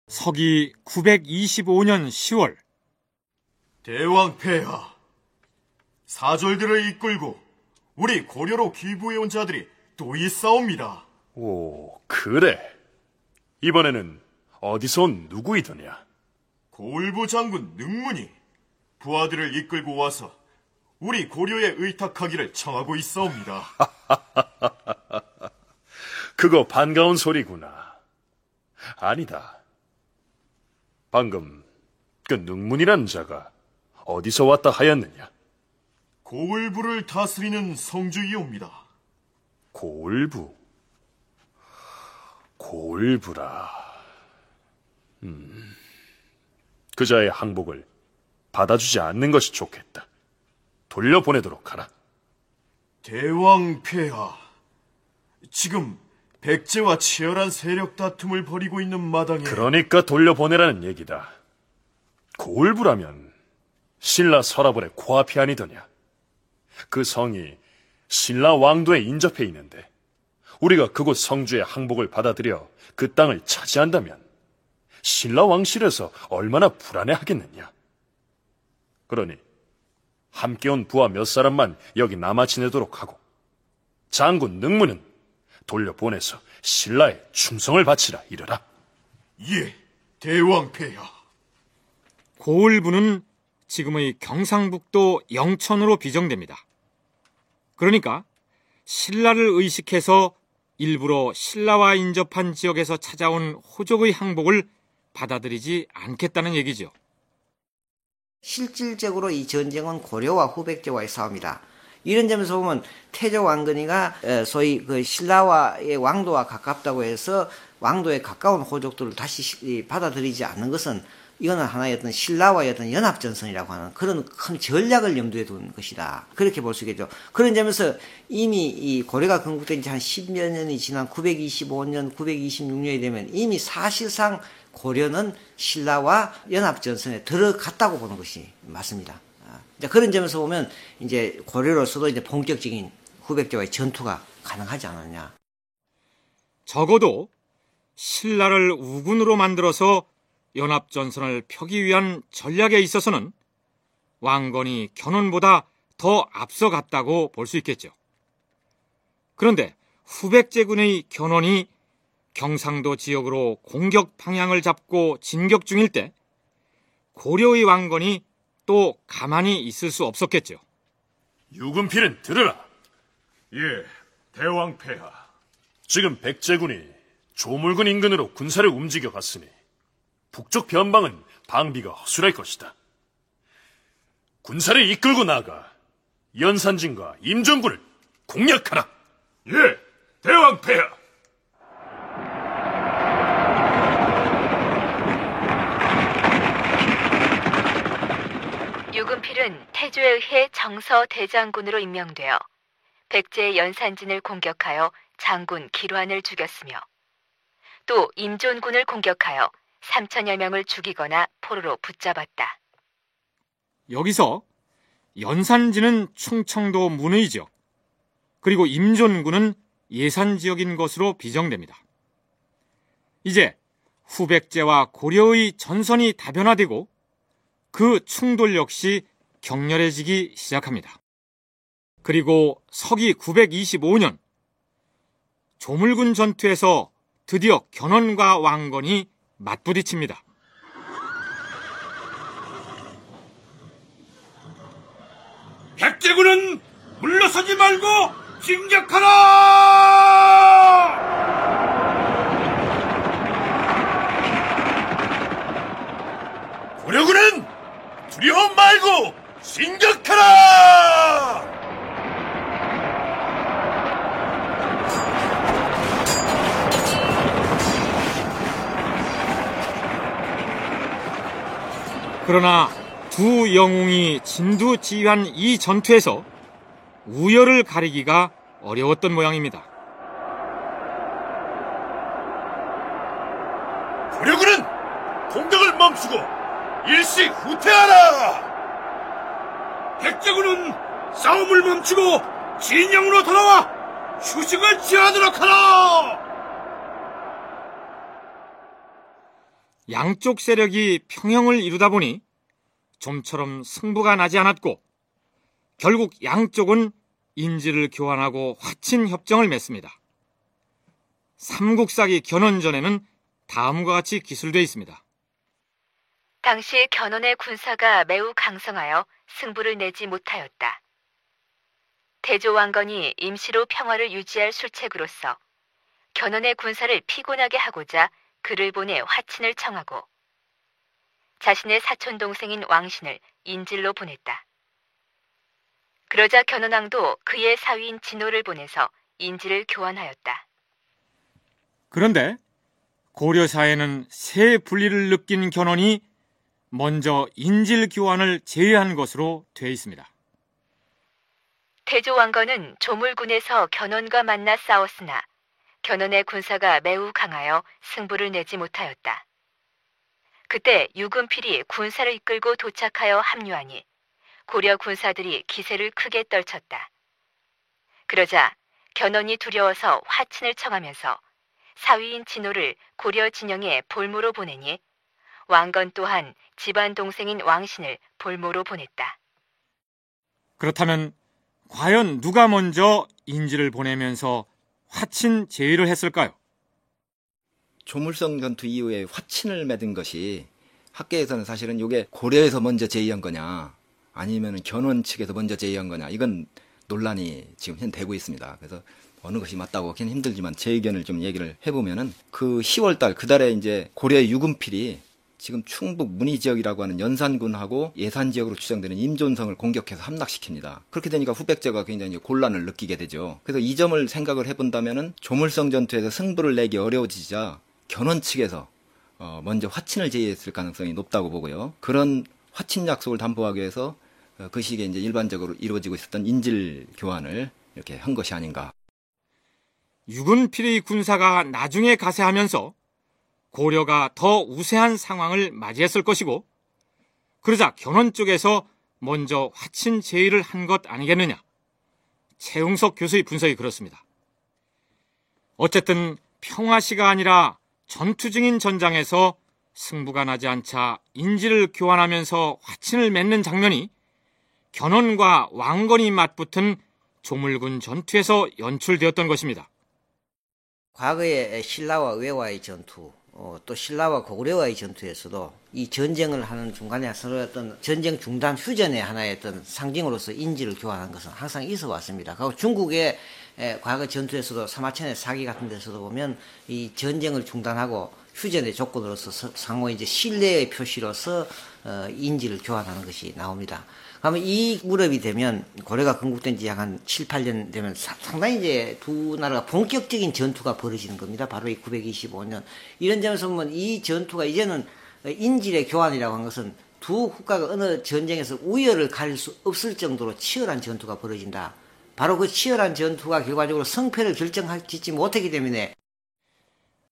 서기 925년 10월, 대왕 폐하, 사절들을 이끌고 우리 고려로 귀부해온 자들이 또 있사옵니다. 오, 그래. 이번에는 어디서 온 누구이더냐? 고을부 장군 능문이 부하들을 이끌고 와서 우리 고려에 의탁하기를 청하고 있사옵니다. 그거 반가운 소리구나. 아니다. 방금 그 능문이란 자가 어디서 왔다 하였느냐? 고을부를 다스리는 성주이옵니다. 고을부? 고을부라. 그 자의 항복을 받아주지 않는 것이 좋겠다. 돌려보내도록 하라. 대왕 폐하, 지금 백제와 치열한 세력 다툼을 벌이고 있는 마당에... 그러니까 돌려보내라는 얘기다. 고을부라면 신라 서라벌의 코앞이 아니더냐. 그 성이 신라 왕도에 인접해 있는데 우리가 그곳 성주의 항복을 받아들여 그 땅을 차지한다면 신라 왕실에서 얼마나 불안해하겠느냐. 그러니 함께 온 부하 몇 사람만 여기 남아 지내도록 하고 장군 능문은 돌려보내서 신라에 충성을 바치라 이르라. 예, 대왕 폐하. 고을부는 지금의 경상북도 영천으로 비정됩니다. 그러니까 신라를 의식해서 일부러 신라와 인접한 지역에서 찾아온 호족의 항복을 받아들이지 않겠다는 얘기죠. 실질적으로 이 전쟁은 고려와 후백제와의 싸움이다. 이런 점에서 보면 태조 왕건이가 소위 그 신라와의 왕도와 가깝다고 해서 왕도에 가까운 호족들을 다시 받아들이지 않는 것은 이거는 하나의 어떤 신라와의 어떤 연합전선이라고 하는 그런 큰 전략을 염두에 둔 것이다. 그렇게 볼 수 있겠죠. 그런 점에서 이미 이 고려가 건국된 지 한 10여 년이 지난 925년, 926년이 되면 이미 사실상 고려는 신라와 연합전선에 들어갔다고 보는 것이 맞습니다. 그런 점에서 보면 이제 고려로서도 이제 본격적인 후백제와의 전투가 가능하지 않았냐. 적어도 신라를 우군으로 만들어서 연합전선을 펴기 위한 전략에 있어서는 왕건이 견훤보다 더 앞서갔다고 볼 수 있겠죠. 그런데 후백제군의 견훤이 경상도 지역으로 공격 방향을 잡고 진격 중일 때 고려의 왕건이 또 가만히 있을 수 없었겠죠. 유금필은 들으라. 예, 대왕 폐하. 지금 백제군이 조물군 인근으로 군사를 움직여 갔으니 북쪽 변방은 방비가 허술할 것이다. 군사를 이끌고 나아가 연산진과 임종군을 공략하라. 예, 대왕 폐하. 유금필은 태조에 의해 정서 대장군으로 임명되어 백제의 연산진을 공격하여 장군 기란을 죽였으며 또 임존군을 공격하여 3천여 명을 죽이거나 포로로 붙잡았다. 여기서 연산지는 충청도 문의 지역, 그리고 임존군은 예산 지역인 것으로 비정됩니다. 이제 후백제와 고려의 전선이 다변화되고 그 충돌 역시 격렬해지기 시작합니다. 그리고 서기 925년 조물군 전투에서 드디어 견훤과 왕건이 맞부딪힙니다. 백제군은 물러서지 말고 진격하라! 고려군은 두려움 말고 진격하라! 그러나 두 영웅이 진두지휘한 이 전투에서 우열을 가리기가 어려웠던 모양입니다. 고려군은 공격을 멈추고 일시 후퇴하라! 백제군은 싸움을 멈추고 진영으로 돌아와 휴식을 취하도록 하라! 양쪽 세력이 평형을 이루다 보니 좀처럼 승부가 나지 않았고 결국 양쪽은 인지를 교환하고 화친 협정을 맺습니다. 삼국사기 견훤전에는 다음과 같이 기술되어 있습니다. 당시 견훤의 군사가 매우 강성하여 승부를 내지 못하였다. 태조 왕건이 임시로 평화를 유지할 술책으로서 견훤의 군사를 피곤하게 하고자 글을 보내 화친을 청하고 자신의 사촌 동생인 왕신을 인질로 보냈다. 그러자 견훤왕도 그의 사위인 진호를 보내서 인질을 교환하였다. 그런데 고려사에는 새 분리를 느낀 견훤이 먼저 인질 교환을 제의한 것으로 되어 있습니다. 태조 왕건은 조물군에서 견훤과 만나 싸웠으나 견훤의 군사가 매우 강하여 승부를 내지 못하였다. 그때 유금필이 군사를 이끌고 도착하여 합류하니 고려 군사들이 기세를 크게 떨쳤다. 그러자 견훤이 두려워서 화친을 청하면서 사위인 진호를 고려 진영에 볼모로 보내니 왕건 또한 집안 동생인 왕신을 볼모로 보냈다. 그렇다면 과연 누가 먼저 인질을 보내면서 화친 제의를 했을까요? 조물성 전투 이후에 화친을 맺은 것이 학계에서는 사실은 이게 고려에서 먼저 제의한 거냐 아니면 견훤 측에서 먼저 제의한 거냐 이건 논란이 지금 현 되고 있습니다. 그래서 어느 것이 맞다고 하기는 힘들지만 제 의견을 좀 얘기를 해보면은 그 10월 달 그 달에 이제 고려의 유금필이 지금 충북 문의 지역이라고 하는 연산군하고 예산 지역으로 추정되는 임존성을 공격해서 함락시킵니다. 그렇게 되니까 후백제가 굉장히 곤란을 느끼게 되죠. 그래서 이 점을 생각을 해본다면은 조물성 전투에서 승부를 내기 어려워지자 견훤 측에서 먼저 화친을 제의했을 가능성이 높다고 보고요. 그런 화친 약속을 담보하기 위해서 그 시기에 이제 일반적으로 이루어지고 있었던 인질 교환을 이렇게 한 것이 아닌가. 유근필의 군사가 나중에 가세하면서 고려가 더 우세한 상황을 맞이했을 것이고, 그러자 견훤 쪽에서 먼저 화친 제의를 한 것 아니겠느냐. 최웅석 교수의 분석이 그렇습니다. 어쨌든 평화시가 아니라 전투 중인 전장에서 승부가 나지 않자 인질을 교환하면서 화친을 맺는 장면이 견훤과 왕건이 맞붙은 조물군 전투에서 연출되었던 것입니다. 과거에 신라와 의외와의 전투, 또 신라와 고구려와의 전투에서도 이 전쟁을 하는 중간에 서로 어떤 전쟁 중단 휴전의 하나의 어떤 상징으로서 인질을 교환하는 것은 항상 있어 왔습니다. 그리고 중국의 과거 전투에서도 사마천의 사기 같은 데서도 보면 이 전쟁을 중단하고 휴전의 조건으로서 상호 이제 신뢰의 표시로서 인질을 교환하는 것이 나옵니다. 그러면 이 무렵이 되면 고려가 건국된 지 약 한 7, 8년 되면 상당히 이제 두 나라가 본격적인 전투가 벌어지는 겁니다. 바로 이 925년. 이런 점에서 보면 이 전투가 이제는 인질의 교환이라고 하는 것은 두 국가가 어느 전쟁에서 우열을 가릴 수 없을 정도로 치열한 전투가 벌어진다. 바로 그 치열한 전투가 결과적으로 성패를 결정짓지 못하기 때문에